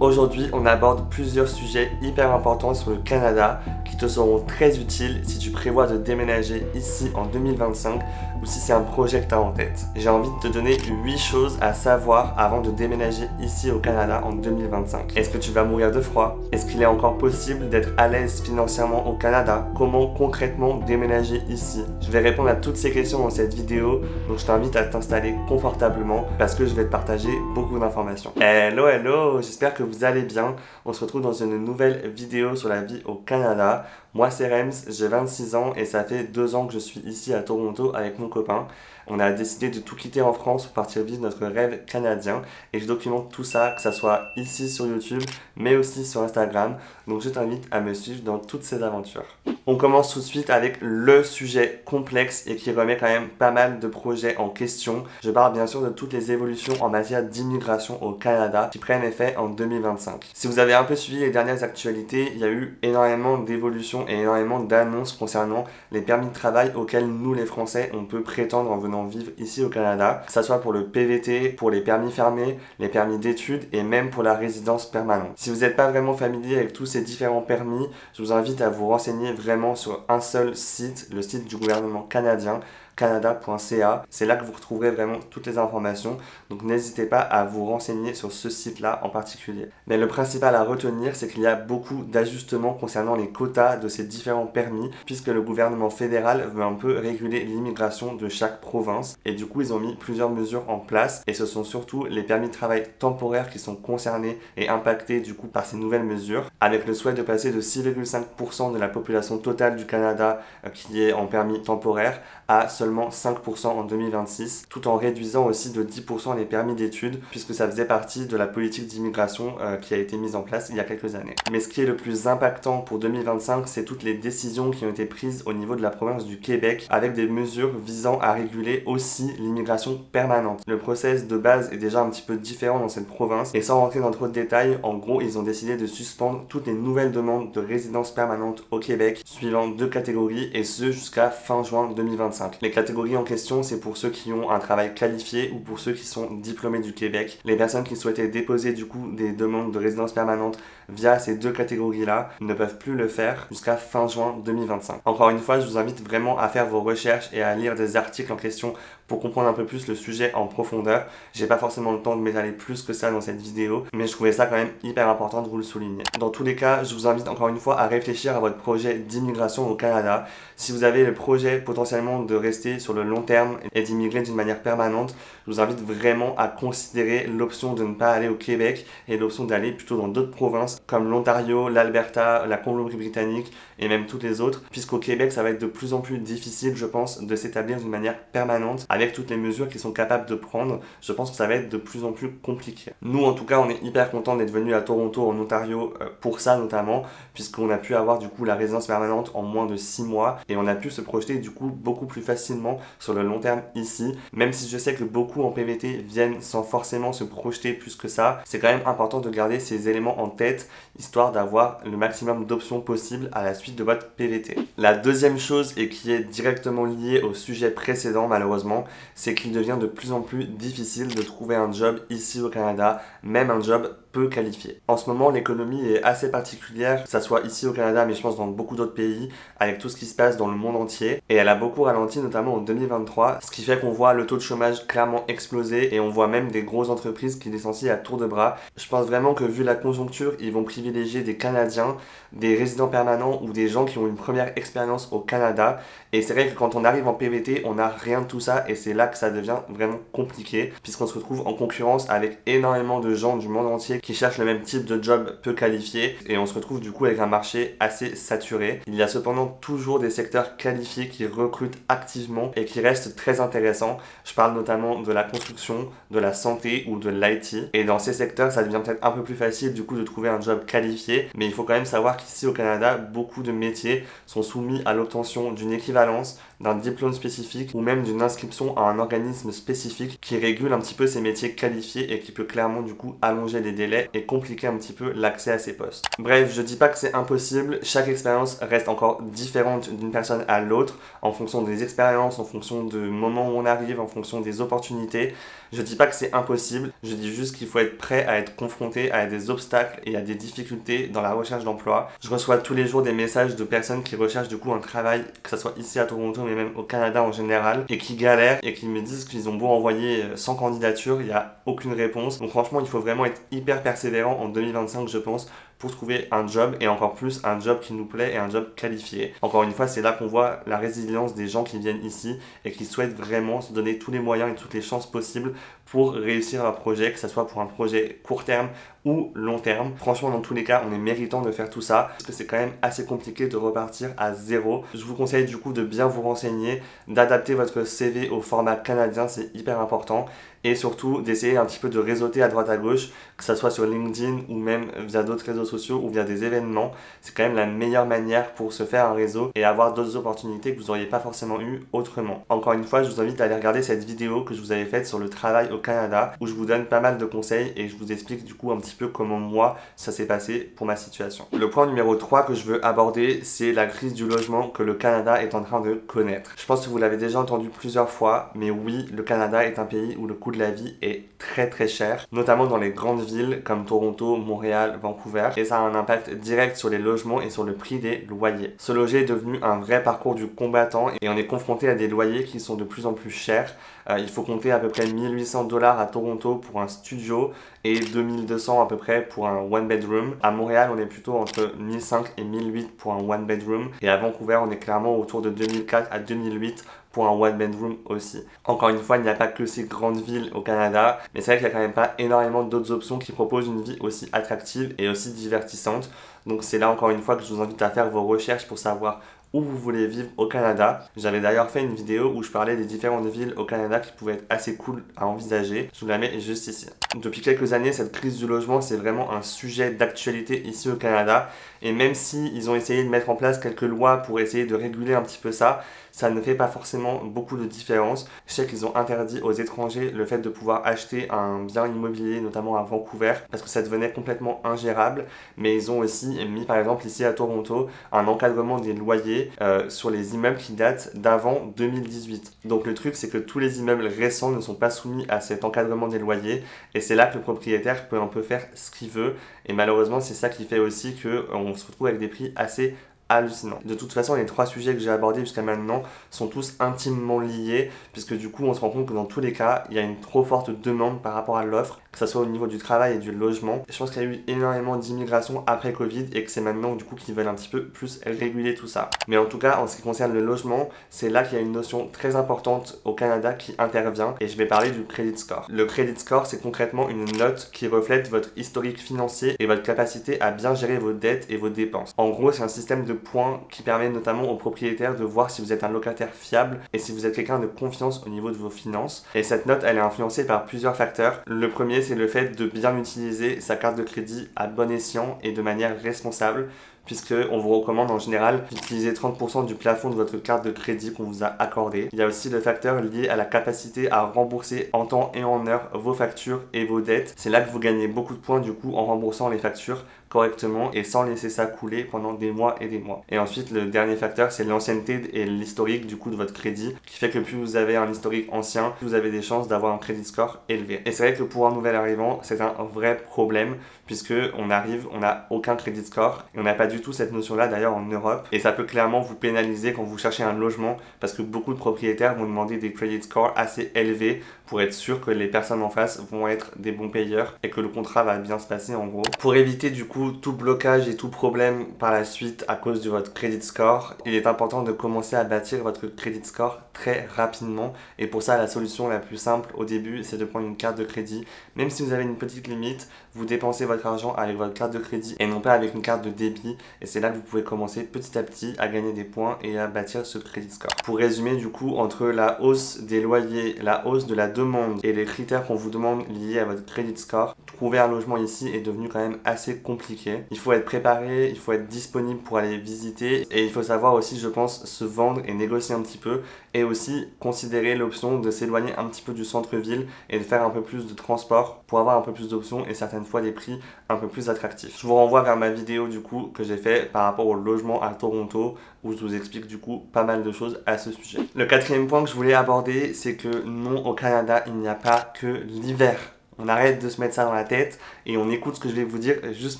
Aujourd'hui, on aborde plusieurs sujets hyper importants sur le Canada qui te seront très utiles si tu prévois de déménager ici en 2025 ou si c'est un projet que tu as en tête. J'ai envie de te donner 8 choses à savoir avant de déménager ici au Canada en 2025. Est-ce que tu vas mourir de froid? Est-ce qu'il est encore possible d'être à l'aise financièrement au Canada? Comment concrètement déménager ici? Je vais répondre à toutes ces questions dans cette vidéo, donc je t'invite à t'installer confortablement parce que je vais te partager beaucoup d'informations. Hello, j'espère que vous allez bien. On se retrouve dans une nouvelle vidéo sur la vie au Canada. Moi c'est Rems, j'ai 26 ans et ça fait 2 ans que je suis ici à Toronto avec mon copain. On a décidé de tout quitter en France pour partir vivre notre rêve canadien et je documente tout ça, que ça soit ici sur YouTube mais aussi sur Instagram. Donc je t'invite à me suivre dans toutes ces aventures. On commence tout de suite avec le sujet complexe et qui remet quand même pas mal de projets en question. Je parle bien sûr de toutes les évolutions en matière d'immigration au Canada qui prennent effet en 2025. Si vous avez un peu suivi les dernières actualités, il y a eu énormément d'évolutions et énormément d'annonces concernant les permis de travail auxquels nous les Français on peut prétendre en venant vivre ici au Canada, que ce soit pour le PVT, pour les permis fermés, les permis d'études et même pour la résidence permanente. Si vous n'êtes pas vraiment familier avec tous ces différents permis, je vous invite à vous renseigner vraiment sur un seul site, le site du gouvernement canadien, canada.ca. C'est là que vous retrouverez vraiment toutes les informations, donc n'hésitez pas à vous renseigner sur ce site-là en particulier. Mais le principal à retenir, c'est qu'il y a beaucoup d'ajustements concernant les quotas de ces différents permis, puisque le gouvernement fédéral veut un peu réguler l'immigration de chaque province, et du coup ils ont mis plusieurs mesures en place, et ce sont surtout les permis de travail temporaires qui sont concernés et impactés du coup par ces nouvelles mesures, avec le souhait de passer de 6,5% de la population totale du Canada qui est en permis temporaire à seulement 5% en 2026, tout en réduisant aussi de 10% les permis d'études, puisque ça faisait partie de la politique d'immigration qui a été mise en place il y a quelques années. Mais ce qui est le plus impactant pour 2025, c'est toutes les décisions qui ont été prises au niveau de la province du Québec, avec des mesures visant à réguler aussi l'immigration permanente. Le process de base est déjà un petit peu différent dans cette province, et sans rentrer dans trop de détails, en gros, ils ont décidé de suspendre toutes les nouvelles demandes de résidence permanente au Québec, suivant 2 catégories, et ce jusqu'à fin juin 2025. Les catégories en question, c'est pour ceux qui ont un travail qualifié ou pour ceux qui sont diplômés du Québec. Les personnes qui souhaitaient déposer du coup des demandes de résidence permanente via ces 2 catégories-là ne peuvent plus le faire jusqu'à fin juin 2025. Encore une fois, je vous invite vraiment à faire vos recherches et à lire des articles en question pour comprendre un peu plus le sujet en profondeur. J'ai pas forcément le temps de m'étaler plus que ça dans cette vidéo, mais je trouvais ça quand même hyper important de vous le souligner. Dans tous les cas, je vous invite encore une fois à réfléchir à votre projet d'immigration au Canada. Si vous avez le projet potentiellement de rester sur le long terme et d'immigrer d'une manière permanente, je vous invite vraiment à considérer l'option de ne pas aller au Québec et l'option d'aller plutôt dans d'autres provinces comme l'Ontario, l'Alberta, la Colombie-Britannique et même toutes les autres, puisqu'au Québec ça va être de plus en plus difficile, je pense, de s'établir d'une manière permanente avec toutes les mesures qu'ils sont capables de prendre. Je pense que ça va être de plus en plus compliqué. Nous en tout cas on est hyper contents d'être venus à Toronto en Ontario pour ça notamment, puisqu'on a pu avoir du coup la résidence permanente en moins de 6 mois et on a pu se projeter du coup beaucoup plus facilement sur le long terme ici, même si je sais que beaucoup en PVT viennent sans forcément se projeter plus que ça. C'est quand même important de garder ces éléments en tête histoire d'avoir le maximum d'options possibles à la suite de votre PVT. La deuxième chose, et qui est directement liée au sujet précédent malheureusement, c'est qu'il devient de plus en plus difficile de trouver un job ici au Canada, même un job peu qualifié. En ce moment, l'économie est assez particulière, que ça soit ici au Canada, mais je pense dans beaucoup d'autres pays, avec tout ce qui se passe dans le monde entier. Et elle a beaucoup ralenti, notamment en 2023, ce qui fait qu'on voit le taux de chômage clairement exploser et on voit même des grosses entreprises qui licencient à tour de bras. Je pense vraiment que vu la conjoncture, ils vont privilégier des Canadiens, des résidents permanents ou des gens qui ont une première expérience au Canada. Et c'est vrai que quand on arrive en PVT, on n'a rien de tout ça et c'est là que ça devient vraiment compliqué, puisqu'on se retrouve en concurrence avec énormément de gens du monde entier qui cherchent le même type de job peu qualifié et on se retrouve du coup avec un marché assez saturé. Il y a cependant toujours des secteurs qualifiés qui recrutent activement et qui restent très intéressants. Je parle notamment de la construction, de la santé ou de l'IT. Et dans ces secteurs, ça devient peut-être un peu plus facile du coup de trouver un job qualifié, mais il faut quand même savoir qu'ici au Canada, beaucoup de métiers sont soumis à l'obtention d'une équivalence, d'un diplôme spécifique ou même d'une inscription à un organisme spécifique qui régule un petit peu ces métiers qualifiés et qui peut clairement du coup allonger les délais délais et compliquer un petit peu l'accès à ces postes. Bref, je dis pas que c'est impossible, chaque expérience reste encore différente d'une personne à l'autre en fonction des expériences, en fonction du moment où on arrive, en fonction des opportunités. Je dis pas que c'est impossible, je dis juste qu'il faut être prêt à être confronté à des obstacles et à des difficultés dans la recherche d'emploi. Je reçois tous les jours des messages de personnes qui recherchent du coup un travail, que ce soit ici à Toronto mais même au Canada en général, et qui galèrent et qui me disent qu'ils ont beau envoyer 100 candidatures, il n'y a aucune réponse. Donc franchement, il faut vraiment être hyper persévérant en 2025, je pense, pour trouver un job, et encore plus un job qui nous plaît et un job qualifié. Encore une fois, c'est là qu'on voit la résilience des gens qui viennent ici et qui souhaitent vraiment se donner tous les moyens et toutes les chances possibles pour réussir un projet, que ce soit pour un projet court terme ou long terme. Franchement, dans tous les cas, on est méritant de faire tout ça parce que c'est quand même assez compliqué de repartir à zéro. Je vous conseille du coup de bien vous renseigner, d'adapter votre CV au format canadien, c'est hyper important, et surtout d'essayer un petit peu de réseauter à droite à gauche, que ce soit sur LinkedIn ou même via d'autres réseaux sociaux ou via des événements. C'est quand même la meilleure manière pour se faire un réseau et avoir d'autres opportunités que vous n'auriez pas forcément eu autrement. Encore une fois, je vous invite à aller regarder cette vidéo que je vous avais faite sur le travail au Canada, où je vous donne pas mal de conseils et je vous explique du coup un petit peu comment moi ça s'est passé pour ma situation. Le point numéro 3 que je veux aborder, c'est la crise du logement que le Canada est en train de connaître. Je pense que vous l'avez déjà entendu plusieurs fois, mais oui, le Canada est un pays où le coût de la vie est très cher, notamment dans les grandes villes comme Toronto, Montréal, Vancouver, et ça a un impact direct sur les logements et sur le prix des loyers. Se loger est devenu un vrai parcours du combattant et on est confronté à des loyers qui sont de plus en plus chers. Il faut compter à peu près 1800 $ à Toronto pour un studio et 2200 à peu près pour un one bedroom. À Montréal, on est plutôt entre 1500 et 1008 pour un one bedroom, et à Vancouver, on est clairement autour de 2004 à 2008 pour un one bedroom aussi. Encore une fois, il n'y a pas que ces grandes villes au Canada, mais c'est vrai qu'il n'y a quand même pas énormément d'autres options qui proposent une vie aussi attractive et aussi divertissante. Donc c'est là encore une fois que je vous invite à faire vos recherches pour savoir où vous voulez vivre au Canada. J'avais d'ailleurs fait une vidéo où je parlais des différentes villes au Canada qui pouvaient être assez cool à envisager. Je vous la mets juste ici. Depuis quelques années, cette crise du logement, c'est vraiment un sujet d'actualité ici au Canada. Et même si ils ont essayé de mettre en place quelques lois pour essayer de réguler un petit peu ça, ça ne fait pas forcément beaucoup de différence. Je sais qu'ils ont interdit aux étrangers le fait de pouvoir acheter un bien immobilier, notamment à Vancouver, parce que ça devenait complètement ingérable. Mais ils ont aussi mis, par exemple, ici à Toronto, un encadrement des loyers sur les immeubles qui datent d'avant 2018. Donc le truc, c'est que tous les immeubles récents ne sont pas soumis à cet encadrement des loyers, et c'est là que le propriétaire peut un peu faire ce qu'il veut. Et malheureusement, c'est ça qui fait aussi qu'on se retrouve avec des prix assez hallucinant. De toute façon, les 3 sujets que j'ai abordés jusqu'à maintenant sont tous intimement liés, puisque du coup on se rend compte que dans tous les cas il y a une trop forte demande par rapport à l'offre, que ce soit au niveau du travail et du logement. Je pense qu'il y a eu énormément d'immigration après Covid et que c'est maintenant du coup qu'ils veulent un petit peu plus réguler tout ça. Mais en tout cas, en ce qui concerne le logement, c'est là qu'il y a une notion très importante au Canada qui intervient, et je vais parler du credit score. Le credit score, c'est concrètement une note qui reflète votre historique financier et votre capacité à bien gérer vos dettes et vos dépenses. En gros, c'est un système de points qui permet notamment aux propriétaires de voir si vous êtes un locataire fiable et si vous êtes quelqu'un de confiance au niveau de vos finances. Et cette note, elle est influencée par plusieurs facteurs. Le premier, c'est le fait de bien utiliser sa carte de crédit à bon escient et de manière responsable, puisqu'on vous recommande en général d'utiliser 30% du plafond de votre carte de crédit qu'on vous a accordé. Il y a aussi le facteur lié à la capacité à rembourser en temps et en heure vos factures et vos dettes. C'est là que vous gagnez beaucoup de points du coup en remboursant les factures correctement et sans laisser ça couler pendant des mois et des mois. Et ensuite, le dernier facteur, c'est l'ancienneté et l'historique du coup de votre crédit, qui fait que plus vous avez un historique ancien, plus vous avez des chances d'avoir un credit score élevé. Et c'est vrai que pour un nouvel arrivant, c'est un vrai problème, puisque on arrive, on n'a aucun credit score et on n'a pas du tout cette notion-là d'ailleurs en Europe, et ça peut clairement vous pénaliser quand vous cherchez un logement, parce que beaucoup de propriétaires vont demander des credit scores assez élevés pour être sûr que les personnes en face vont être des bons payeurs et que le contrat va bien se passer en gros. Pour éviter du coup tout blocage et tout problème par la suite à cause de votre credit score, il est important de commencer à bâtir votre credit score très rapidement, et pour ça la solution la plus simple au début, c'est de prendre une carte de crédit. Même si vous avez une petite limite, vous dépensez votre argent avec votre carte de crédit et non pas avec une carte de débit, et c'est là que vous pouvez commencer petit à petit à gagner des points et à bâtir ce credit score. Pour résumer du coup, entre la hausse des loyers, la hausse de la demande et les critères qu'on vous demande liés à votre credit score, trouver un logement ici est devenu quand même assez compliqué. Il faut être préparé, il faut être disponible pour aller visiter, et il faut savoir aussi, je pense, se vendre et négocier un petit peu, et aussi considérer l'option de s'éloigner un petit peu du centre-ville et de faire un peu plus de transport pour avoir un peu plus d'options et certaines une fois des prix un peu plus attractifs. Je vous renvoie vers ma vidéo du coup que j'ai fait par rapport au logement à Toronto où je vous explique du coup pas mal de choses à ce sujet. Le quatrième point que je voulais aborder, c'est que non, au Canada, il n'y a pas que l'hiver. On arrête de se mettre ça dans la tête et on écoute ce que je vais vous dire juste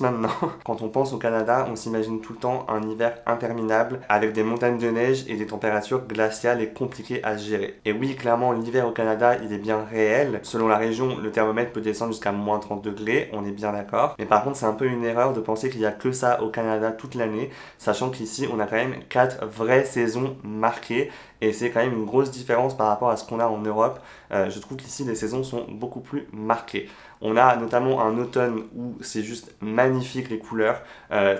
maintenant. Quand on pense au Canada, on s'imagine tout le temps un hiver interminable avec des montagnes de neige et des températures glaciales et compliquées à gérer. Et oui, clairement, l'hiver au Canada, il est bien réel. Selon la région, le thermomètre peut descendre jusqu'à moins 30 degrés, on est bien d'accord. Mais par contre, c'est un peu une erreur de penser qu'il n'y a que ça au Canada toute l'année, sachant qu'ici, on a quand même 4 vraies saisons marquées. Et c'est quand même une grosse différence par rapport à ce qu'on a en Europe. Je trouve qu'ici, les saisons sont beaucoup plus marquées. On a notamment un automne où c'est juste magnifique les couleurs,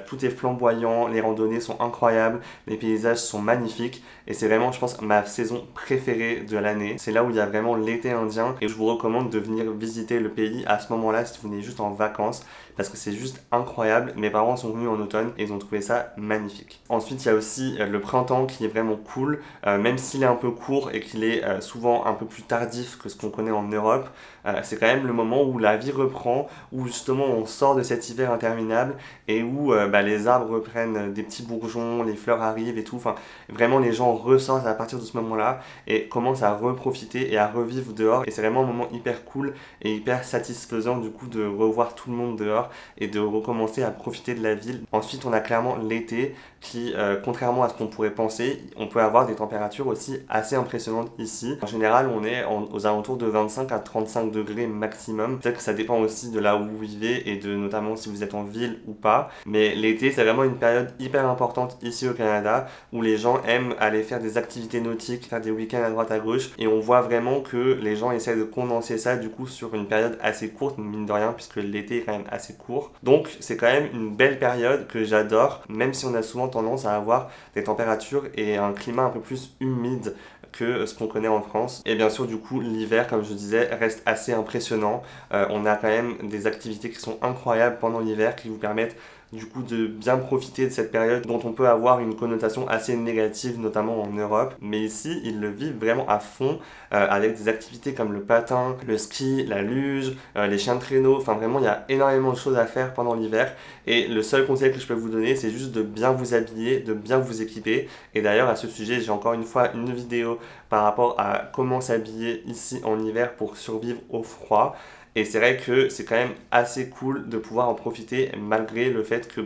tout est flamboyant, les randonnées sont incroyables, les paysages sont magnifiques et c'est vraiment je pense ma saison préférée de l'année. C'est là où il y a vraiment l'été indien et je vous recommande de venir visiter le pays à ce moment-là si vous venez juste en vacances parce que c'est juste incroyable. Mes parents sont venus en automne et ils ont trouvé ça magnifique. Ensuite il y a aussi le printemps qui est vraiment cool, même s'il est un peu court et qu'il est souvent un peu plus tardif que ce qu'on connaît en Europe. C'est quand même le moment où la vie reprend, où justement on sort de cet hiver interminable et où les arbres reprennent des petits bourgeons, les fleurs arrivent et tout. Enfin, vraiment les gens ressortent à partir de ce moment-là et commencent à reprofiter et à revivre dehors. Et c'est vraiment un moment hyper cool et hyper satisfaisant du coup de revoir tout le monde dehors et de recommencer à profiter de la ville. Ensuite, on a clairement l'été qui, contrairement à ce qu'on pourrait penser, on peut avoir des températures aussi assez impressionnantes ici. En général, on est aux alentours de 25 à 35 degrés maximum. Peut-être que ça dépend aussi de là où vous vivez et de notamment si vous êtes en ville ou pas. Mais l'été, c'est vraiment une période hyper importante ici au Canada où les gens aiment aller faire des activités nautiques, faire des week-ends à droite à gauche. Et on voit vraiment que les gens essaient de condenser ça du coup sur une période assez courte, mine de rien, puisque l'été est quand même assez court. Donc c'est quand même une belle période que j'adore, même si on a souvent tendance à avoir des températures et un climat un peu plus humide que ce qu'on connaît en France. Et bien sûr, du coup, l'hiver, comme je disais, reste assez impressionnant. On a quand même des activités qui sont incroyables pendant l'hiver qui vous permettent du coup de bien profiter de cette période dont on peut avoir une connotation assez négative, notamment en Europe. Mais ici, ils le vivent vraiment à fond avec des activités comme le patin, le ski, la luge, les chiens de traîneau. Enfin, vraiment, il y a énormément de choses à faire pendant l'hiver. Et le seul conseil que je peux vous donner, c'est juste de bien vous habiller, de bien vous équiper. Et d'ailleurs, à ce sujet, j'ai encore une fois une vidéo par rapport à comment s'habiller ici en hiver pour survivre au froid. Et c'est vrai que c'est quand même assez cool de pouvoir en profiter malgré le fait que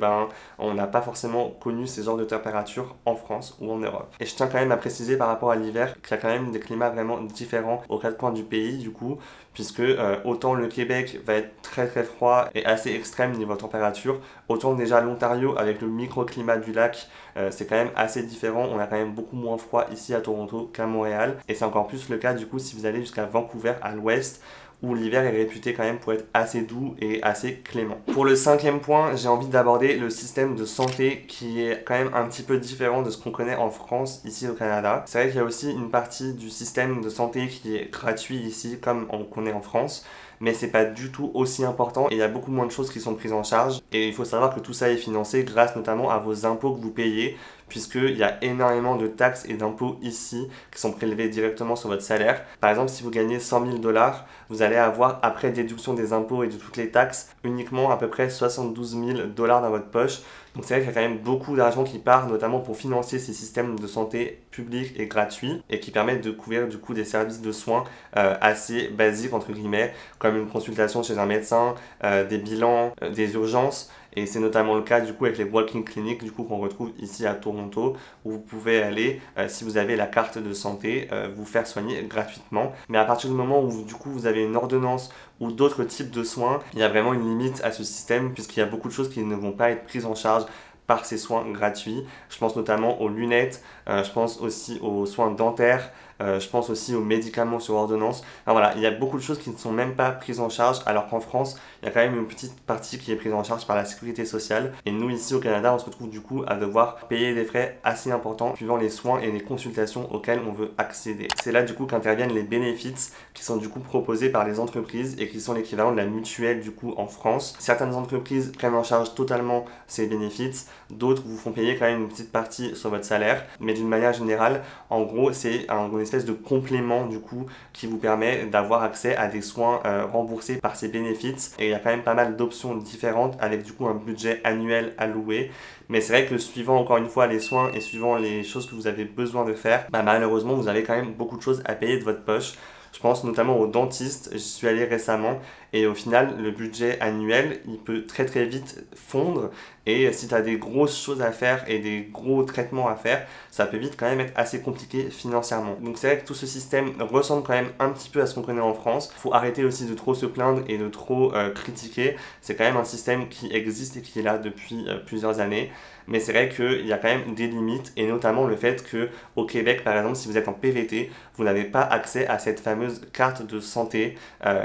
on n'a pas forcément connu ces genres de températures en France ou en Europe. Et je tiens quand même à préciser par rapport à l'hiver qu'il y a quand même des climats vraiment différents aux quatre coins du pays du coup, puisque autant le Québec va être très très froid et assez extrême niveau température, autant déjà l'Ontario avec le microclimat du lac, c'est quand même assez différent. On a quand même beaucoup moins froid ici à Toronto qu'à Montréal. Et c'est encore plus le cas du coup si vous allez jusqu'à Vancouver à l'ouest, où l'hiver est réputé quand même pour être assez doux et assez clément. Pour le cinquième point, j'ai envie d'aborder le système de santé qui est quand même un petit peu différent de ce qu'on connaît en France, ici au Canada. C'est vrai qu'il y a aussi une partie du système de santé qui est gratuit ici, comme on connaît en France, mais c'est pas du tout aussi important et il y a beaucoup moins de choses qui sont prises en charge. Et il faut savoir que tout ça est financé grâce notamment à vos impôts que vous payez, puisqu'il y a énormément de taxes et d'impôts ici qui sont prélevés directement sur votre salaire. Par exemple, si vous gagnez 100 000 $, vous allez avoir, après déduction des impôts et de toutes les taxes, uniquement à peu près 72 000 $ dans votre poche. Donc c'est vrai qu'il y a quand même beaucoup d'argent qui part, notamment pour financer ces systèmes de santé publics et gratuits, et qui permettent de couvrir du coup des services de soins assez basiques, entre guillemets, comme une consultation chez un médecin, des bilans, des urgences. Et c'est notamment le cas du coup avec les walking clinics du coup qu'on retrouve ici à Toronto, où vous pouvez aller, si vous avez la carte de santé, vous faire soigner gratuitement. Mais à partir du moment où du coup vous avez une ordonnance ou d'autres types de soins, il y a vraiment une limite à ce système puisqu'il y a beaucoup de choses qui ne vont pas être prises en charge par ces soins gratuits. Je pense notamment aux lunettes, je pense aussi aux soins dentaires, je pense aussi aux médicaments sur ordonnance. Enfin, voilà, il y a beaucoup de choses qui ne sont même pas prises en charge, alors qu'en France, il y a quand même une petite partie qui est prise en charge par la sécurité sociale. Et nous, ici au Canada, on se retrouve du coup à devoir payer des frais assez importants suivant les soins et les consultations auxquelles on veut accéder. C'est là du coup qu'interviennent les benefits qui sont du coup proposés par les entreprises et qui sont l'équivalent de la mutuelle du coup en France. Certaines entreprises prennent en charge totalement ces benefits, d'autres vous font payer quand même une petite partie sur votre salaire, mais d'une manière générale, en gros, c'est un espèce de complément du coup qui vous permet d'avoir accès à des soins remboursés par ces bénéfices. Et il y a quand même pas mal d'options différentes avec du coup un budget annuel alloué. Mais c'est vrai que suivant encore une fois les soins et suivant les choses que vous avez besoin de faire, malheureusement vous avez quand même beaucoup de choses à payer de votre poche. Je pense notamment au dentiste, j'y suis allé récemment et au final le budget annuel il peut très très vite fondre et si tu as des grosses choses à faire et des gros traitements à faire, ça peut vite quand même être assez compliqué financièrement. Donc c'est vrai que tout ce système ressemble quand même un petit peu à ce qu'on connaît en France. Il faut arrêter aussi de trop se plaindre et de trop critiquer. C'est quand même un système qui existe et qui est là depuis plusieurs années. Mais c'est vrai qu'il y a quand même des limites et notamment le fait qu'au Québec, par exemple, si vous êtes en PVT, vous n'avez pas accès à cette fameuse carte de santé.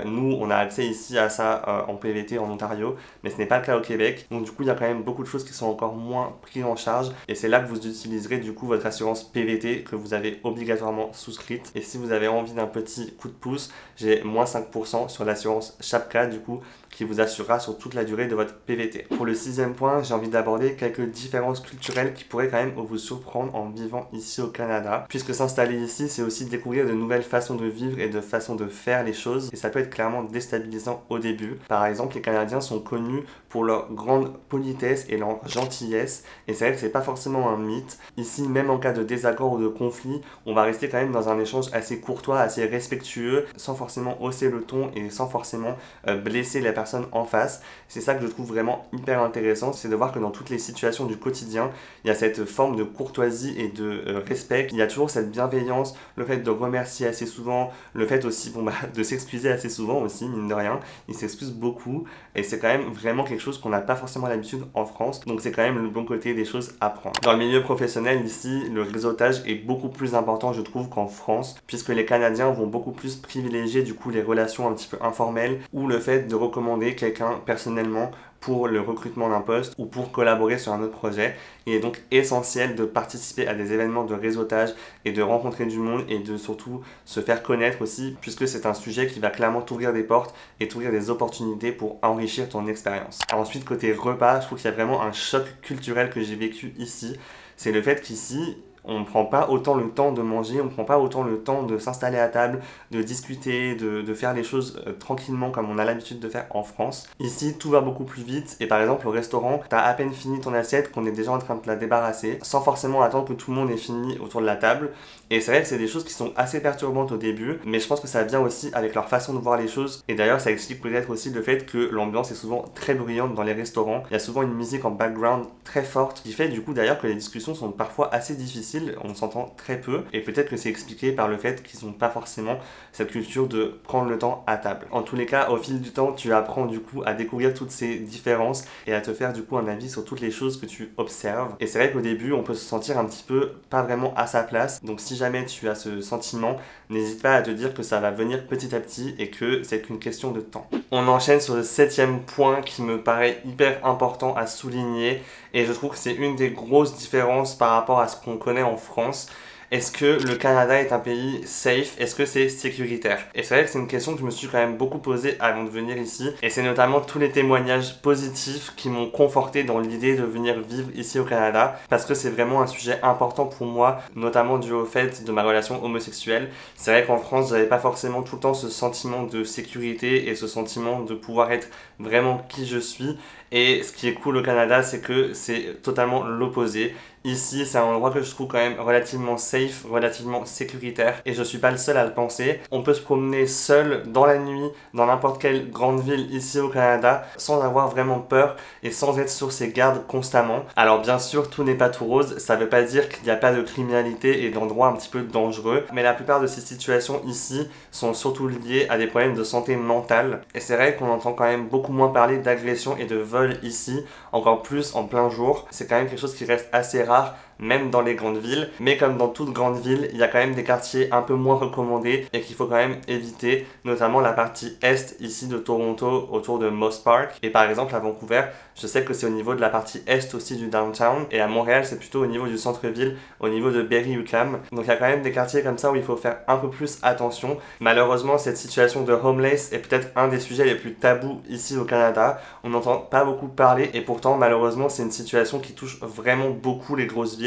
Nous, on a accès ici à ça en PVT en Ontario, mais ce n'est pas le cas au Québec. Donc du coup, il y a quand même beaucoup de choses qui sont encore moins prises en charge et c'est là que vous utiliserez du coup votre assurance PVT que vous avez obligatoirement souscrite. Et si vous avez envie d'un petit coup de pouce, j'ai moins 5% sur l'assurance Chapka du coup qui vous assurera sur toute la durée de votre PVT. Pour le 6e point, j'ai envie d'aborder quelques différences culturelles qui pourraient quand même vous surprendre en vivant ici au Canada. Puisque s'installer ici, c'est aussi découvrir de nouvelles façons de vivre et de façons de faire les choses. Et ça peut être clairement déstabilisant au début. Par exemple, les Canadiens sont connus pour leur grande politesse et leur gentillesse. Et c'est vrai que c'est pas forcément un mythe. Ici, même en cas de désaccord ou de conflit, on va rester quand même dans un échange assez courtois, assez respectueux, sans forcément hausser le ton et sans forcément blesser la personne en face. C'est ça que je trouve vraiment hyper intéressant, c'est de voir que dans toutes les situations du quotidien, il y a cette forme de courtoisie et de respect. Il y a toujours cette bienveillance, le fait de remercier assez souvent, le fait aussi de s'excuser assez souvent aussi, mine de rien. Il s'excuse beaucoup et c'est quand même vraiment quelque chose qu'on n'a pas forcément l'habitude en France. Donc c'est quand même le bon côté des choses à prendre. Dans le milieu professionnel ici, le réseautage est beaucoup plus important je trouve qu'en France, puisque les Canadiens vont beaucoup plus privilégier du coup les relations un petit peu informelles ou le fait de recommander quelqu'un personnellement pour le recrutement d'un poste ou pour collaborer sur un autre projet. Il est donc essentiel de participer à des événements de réseautage et de rencontrer du monde et de surtout se faire connaître aussi, puisque c'est un sujet qui va clairement t'ouvrir des portes et t'ouvrir des opportunités pour enrichir ton expérience. Ensuite, côté repas, je trouve qu'il y a vraiment un choc culturel que j'ai vécu ici. C'est le fait qu'ici, on ne prend pas autant le temps de manger, on ne prend pas autant le temps de s'installer à table, de discuter, de faire les choses tranquillement comme on a l'habitude de faire en France. Ici, tout va beaucoup plus vite et par exemple au restaurant, tu as à peine fini ton assiette qu'on est déjà en train de te la débarrasser sans forcément attendre que tout le monde ait fini autour de la table. Et c'est vrai que c'est des choses qui sont assez perturbantes au début, mais je pense que ça vient aussi avec leur façon de voir les choses. Et d'ailleurs, ça explique peut-être aussi le fait que l'ambiance est souvent très bruyante dans les restaurants. Il y a souvent une musique en background très forte qui fait du coup d'ailleurs que les discussions sont parfois assez difficiles. On s'entend très peu et peut-être que c'est expliqué par le fait qu'ils n'ont pas forcément cette culture de prendre le temps à table. En tous les cas, au fil du temps, tu apprends du coup à découvrir toutes ces différences et à te faire du coup un avis sur toutes les choses que tu observes. Et c'est vrai qu'au début, on peut se sentir un petit peu pas vraiment à sa place. Donc si jamais tu as ce sentiment, n'hésite pas à te dire que ça va venir petit à petit et que c'est qu'une question de temps. On enchaîne sur le 7e point qui me paraît hyper important à souligner et je trouve que c'est une des grosses différences par rapport à ce qu'on connaît en France. Est-ce que le Canada est un pays safe? Est-ce que c'est sécuritaire? Et c'est vrai que c'est une question que je me suis quand même beaucoup posée avant de venir ici. Et c'est notamment tous les témoignages positifs qui m'ont conforté dans l'idée de venir vivre ici au Canada. Parce que c'est vraiment un sujet important pour moi, notamment dû au fait de ma relation homosexuelle. C'est vrai qu'en France, j'avais pas forcément tout le temps ce sentiment de sécurité et ce sentiment de pouvoir être vraiment qui je suis. Et ce qui est cool au Canada, c'est que c'est totalement l'opposé. Ici, c'est un endroit que je trouve quand même relativement safe, relativement sécuritaire et je suis pas le seul à le penser. On peut se promener seul dans la nuit dans n'importe quelle grande ville ici au Canada sans avoir vraiment peur et sans être sur ses gardes constamment. Alors bien sûr, tout n'est pas tout rose, ça veut pas dire qu'il n'y a pas de criminalité et d'endroits un petit peu dangereux, mais la plupart de ces situations ici sont surtout liées à des problèmes de santé mentale. Et c'est vrai qu'on entend quand même beaucoup moins parler d'agression et de vol ici, encore plus en plein jour. C'est quand même quelque chose qui reste assez rare même dans les grandes villes, mais comme dans toute grande ville, il y a quand même des quartiers un peu moins recommandés et qu'il faut quand même éviter, notamment la partie est ici de Toronto autour de Moss Park. Et par exemple à Vancouver, je sais que c'est au niveau de la partie est aussi du downtown et à Montréal c'est plutôt au niveau du centre-ville, au niveau de Berry-UQAM. Donc il y a quand même des quartiers comme ça où il faut faire un peu plus attention. Malheureusement cette situation de homeless est peut-être un des sujets les plus tabous ici au Canada. On n'entend pas beaucoup parler et pourtant malheureusement c'est une situation qui touche vraiment beaucoup les grosses villes.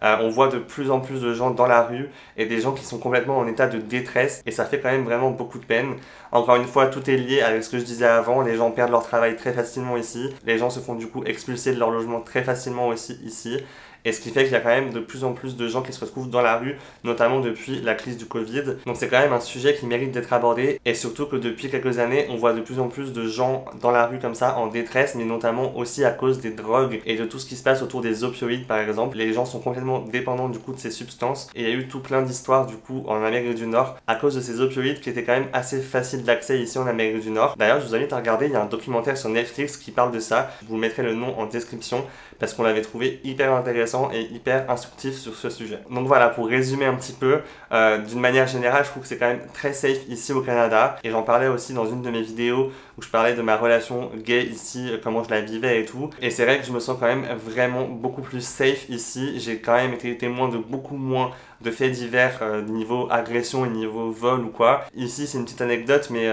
On voit de plus en plus de gens dans la rue et des gens qui sont complètement en état de détresse et ça fait quand même vraiment beaucoup de peine. Encore une fois, tout est lié avec ce que je disais avant, les gens perdent leur travail très facilement ici, les gens se font du coup expulser de leur logement très facilement aussi ici. Et ce qui fait qu'il y a quand même de plus en plus de gens qui se retrouvent dans la rue, notamment depuis la crise du Covid. Donc c'est quand même un sujet qui mérite d'être abordé. Et surtout que depuis quelques années, on voit de plus en plus de gens dans la rue comme ça, en détresse, mais notamment aussi à cause des drogues et de tout ce qui se passe autour des opioïdes par exemple. Les gens sont complètement dépendants du coup de ces substances. Et il y a eu tout plein d'histoires du coup en Amérique du Nord à cause de ces opioïdes qui étaient quand même assez faciles d'accès ici en Amérique du Nord. D'ailleurs, je vous invite à regarder, il y a un documentaire sur Netflix qui parle de ça. Je vous mettrai le nom en description parce qu'on l'avait trouvé hyper intéressant et hyper instructif sur ce sujet. Donc voilà, pour résumer un petit peu, d'une manière générale, je trouve que c'est quand même très safe ici au Canada. Et j'en parlais aussi dans une de mes vidéos où je parlais de ma relation gay ici, comment je la vivais et tout. Et c'est vrai que je me sens quand même vraiment beaucoup plus safe ici. J'ai quand même été témoin de beaucoup moins de faits divers niveau agression et niveau vol ou quoi. Ici, c'est une petite anecdote, mais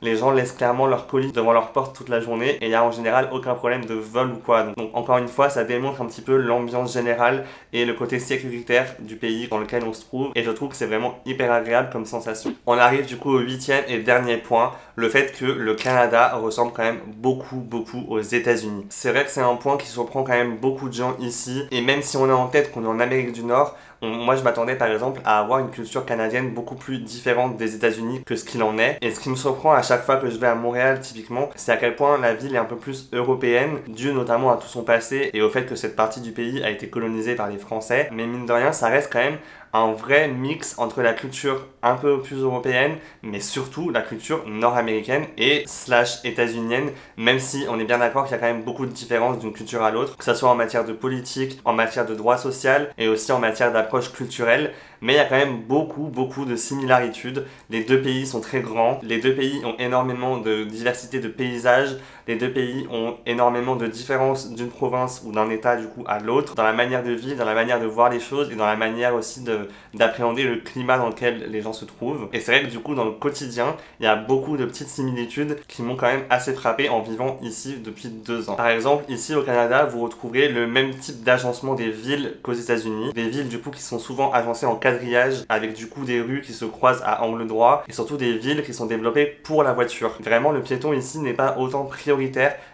les gens laissent clairement leur colis devant leur porte toute la journée et il n'y a en général aucun problème de vol ou quoi. Donc encore une fois, ça démontre un petit peu l'ambiance générale et le côté sécuritaire du pays dans lequel on se trouve et je trouve que c'est vraiment hyper agréable comme sensation. On arrive du coup au 8e et dernier point, le fait que le Canada ressemble quand même beaucoup aux États-Unis. C'est vrai que c'est un point qui surprend quand même beaucoup de gens ici et même si on a en tête qu'on est en Amérique du Nord, moi je m'attendais par exemple à avoir une culture canadienne beaucoup plus différente des États-Unis que ce qu'il en est. Et ce qui me surprend à chaque fois que je vais à Montréal typiquement, c'est à quel point la ville est un peu plus européenne, dû notamment à tout son passé et au fait que cette partie du pays a été colonisée par les Français. Mais mine de rien, ça reste quand même un vrai mix entre la culture un peu plus européenne, mais surtout la culture nord-américaine et slash états-unienne, même si on est bien d'accord qu'il y a quand même beaucoup de différences d'une culture à l'autre, que ce soit en matière de politique, en matière de droit social et aussi en matière d'approche culturelle. Mais il y a quand même beaucoup de similarités. Les deux pays sont très grands, les deux pays ont énormément de diversité de paysages, les deux pays ont énormément de différences d'une province ou d'un état du coup à l'autre, dans la manière de vivre, dans la manière de voir les choses et dans la manière aussi d'appréhender le climat dans lequel les gens se trouvent. Et c'est vrai que du coup dans le quotidien, il y a beaucoup de petites similitudes qui m'ont quand même assez frappé en vivant ici depuis 2 ans. Par exemple, ici au Canada, vous retrouverez le même type d'agencement des villes qu'aux États-Unis. Des villes du coup qui sont souvent agencées en quadrillage avec du coup des rues qui se croisent à angle droit et surtout des villes qui sont développées pour la voiture. Vraiment, le piéton ici n'est pas autant prioritaire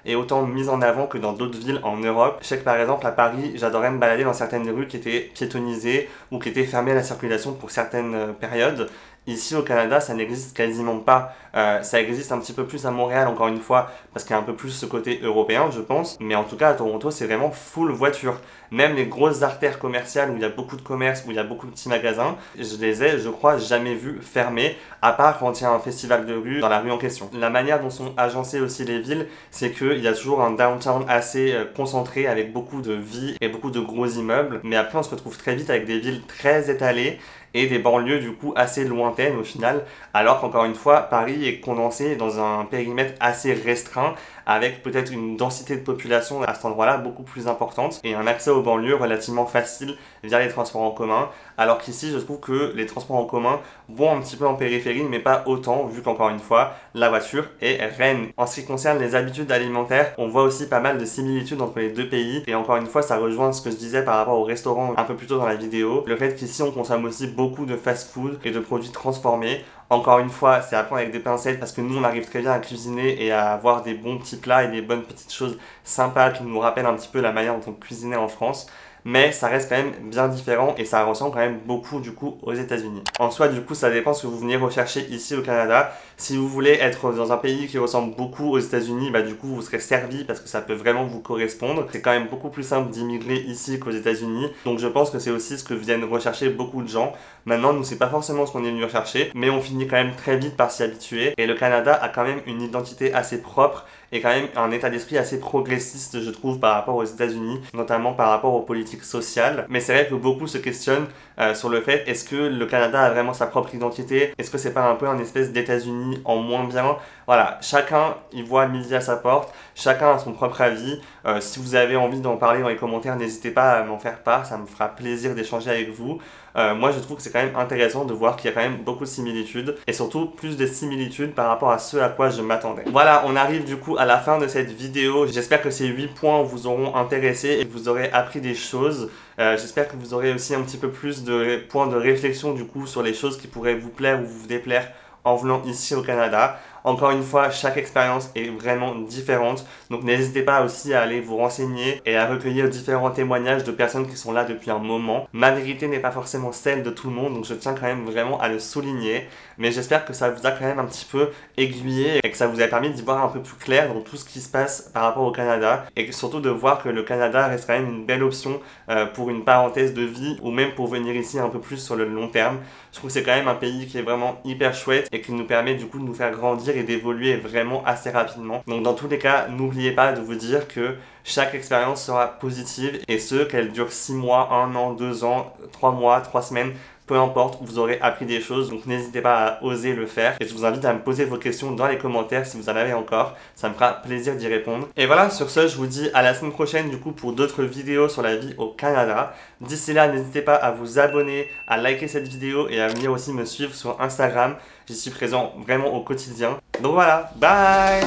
et autant mis en avant que dans d'autres villes en Europe. Je sais que par exemple à Paris, j'adorais me balader dans certaines rues qui étaient piétonnisées ou qui étaient fermées à la circulation pour certaines périodes. Ici au Canada, ça n'existe quasiment pas. Ça existe un petit peu plus à Montréal, encore une fois, parce qu'il y a un peu plus ce côté européen, je pense. Mais en tout cas, à Toronto, c'est vraiment full voiture. Même les grosses artères commerciales où il y a beaucoup de commerces, où il y a beaucoup de petits magasins, je les ai, je crois, jamais vus fermés, à part quand il y a un festival de rue dans la rue en question. La manière dont sont agencées aussi les villes, c'est qu'il y a toujours un downtown assez concentré avec beaucoup de vie et beaucoup de gros immeubles. Mais après, on se retrouve très vite avec des villes très étalées et des banlieues du coup assez lointaines au final, alors qu'encore une fois, Paris est condensé dans un périmètre assez restreint, avec peut-être une densité de population à cet endroit-là beaucoup plus importante, et un accès aux banlieues relativement facile via les transports en commun, alors qu'ici je trouve que les transports en commun vont un petit peu en périphérie, mais pas autant, vu qu'encore une fois, la voiture est reine. En ce qui concerne les habitudes alimentaires, on voit aussi pas mal de similitudes entre les deux pays, et encore une fois, ça rejoint ce que je disais par rapport au restaurant un peu plus tôt dans la vidéo, le fait qu'ici on consomme aussi beaucoup de fast-food et de produits transformés. Encore une fois, c'est à prendre avec des pincettes parce que nous on arrive très bien à cuisiner et à avoir des bons petits plats et des bonnes petites choses sympas qui nous rappellent un petit peu la manière dont on cuisinait en France. Mais ça reste quand même bien différent et ça ressemble quand même beaucoup du coup aux États-Unis. En soi, du coup, ça dépend ce que vous venez rechercher ici au Canada. Si vous voulez être dans un pays qui ressemble beaucoup aux États-Unis, bah du coup, vous serez servi parce que ça peut vraiment vous correspondre. C'est quand même beaucoup plus simple d'immigrer ici qu'aux États-Unis. Donc je pense que c'est aussi ce que viennent rechercher beaucoup de gens. Maintenant, nous, c'est pas forcément ce qu'on est venu rechercher, mais on finit quand même très vite par s'y habituer. Et le Canada a quand même une identité assez propre et quand même un état d'esprit assez progressiste, je trouve, par rapport aux États-Unis, notamment par rapport aux politiques sociales. Mais c'est vrai que beaucoup se questionnent sur le fait, est-ce que le Canada a vraiment sa propre identité? Est-ce que c'est pas un peu un espèce d'États-Unis en moins bien? Voilà, chacun y voit midi à sa porte, chacun a son propre avis. Si vous avez envie d'en parler dans les commentaires, n'hésitez pas à m'en faire part, ça me fera plaisir d'échanger avec vous. moi je trouve que c'est quand même intéressant de voir qu'il y a quand même beaucoup de similitudes et surtout plus de similitudes par rapport à ce à quoi je m'attendais. Voilà, on arrive du coup à la fin de cette vidéo. J'espère que ces 8 points vous auront intéressé et que vous aurez appris des choses. J'espère que vous aurez aussi un petit peu plus de points de réflexion du coup sur les choses qui pourraient vous plaire ou vous déplaire en venant ici au Canada. Encore une fois, chaque expérience est vraiment différente, donc n'hésitez pas aussi à aller vous renseigner et à recueillir différents témoignages de personnes qui sont là depuis un moment. Ma vérité n'est pas forcément celle de tout le monde, donc je tiens quand même vraiment à le souligner, mais j'espère que ça vous a quand même un petit peu aiguillé et que ça vous a permis d'y voir un peu plus clair dans tout ce qui se passe par rapport au Canada et surtout de voir que le Canada reste quand même une belle option pour une parenthèse de vie ou même pour venir ici un peu plus sur le long terme. Je trouve que c'est quand même un pays qui est vraiment hyper chouette et qui nous permet du coup de nous faire grandir et d'évoluer vraiment assez rapidement. Donc dans tous les cas, n'oubliez pas de vous dire que chaque expérience sera positive et ce, qu'elle dure 6 mois, 1 an, 2 ans, 3 mois, 3 semaines, peu importe, vous aurez appris des choses, donc n'hésitez pas à oser le faire. Et je vous invite à me poser vos questions dans les commentaires si vous en avez encore, ça me fera plaisir d'y répondre. Et voilà, sur ce, je vous dis à la semaine prochaine du coup pour d'autres vidéos sur la vie au Canada. D'ici là, n'hésitez pas à vous abonner, à liker cette vidéo et à venir aussi me suivre sur Instagram. J'y suis présent vraiment au quotidien. Donc voilà, bye!